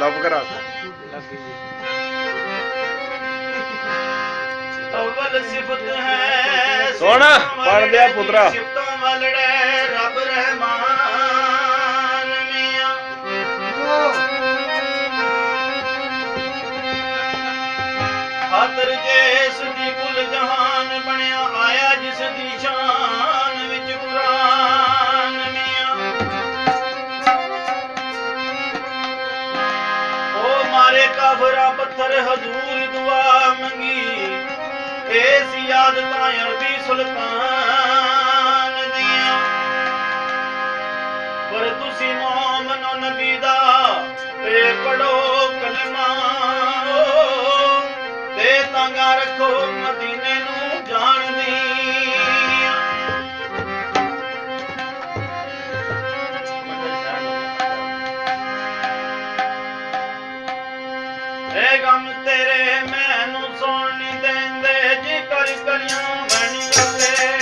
ਲੱਭ ਕਰਾ ਅਵਲ ਸਿਫਤ ਹੈ ਸੁਣ ਪੜ ਲਿਆ ਪੁੱਤਰਾ ਸਿਫਤਾਂ ਵਲੜੇ ਰੱਬ ਰਹਿਮਾਨ ਮੀਆਂ ਖਾਤਰ ਜਿਸ ਦੀ ਕੁਲ ਜਹਾਨ ਬਣਿਆ ਆਇਆ ਜਿਸ ਦੀ ਸ਼ਾਨ ਵਿੱਚ ਕੁਰਾਨ ਮੀਆਂ ਉਹ ਮਾਰੇ ਕਾਫਰਾ ਪੱਥਰ ਹਜ਼ੂਰ ਦੁਆ ਮੰਗੀ ਇਸ ਯਾਦ ਤਾਂ ਅਰਬੀ ਸੁਲਤਾਨ ਦੀਆਂ ਪਰ ਤੁਸੀਂ ਮੋਮਨੋ ਨਬੀ ਦਾ ਏ ਪੜੋ ਕਲਮਾ ਤੇ ਤਾਂਗਾ ਰੱਖੋ ਮਦੀਨੇ ਨੂੰ ਜਾਣਦੀ ਏ ਗਮ ਤੇਰੇ ਮੈਨੂੰ ਸੁਣ ਨਹੀਂ ਦਿੰਦੇ ਜੀ ਕਰ ਕਰਿਆ ਮੈਨੂੰ ਗੱਲੇ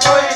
ਕੋਈ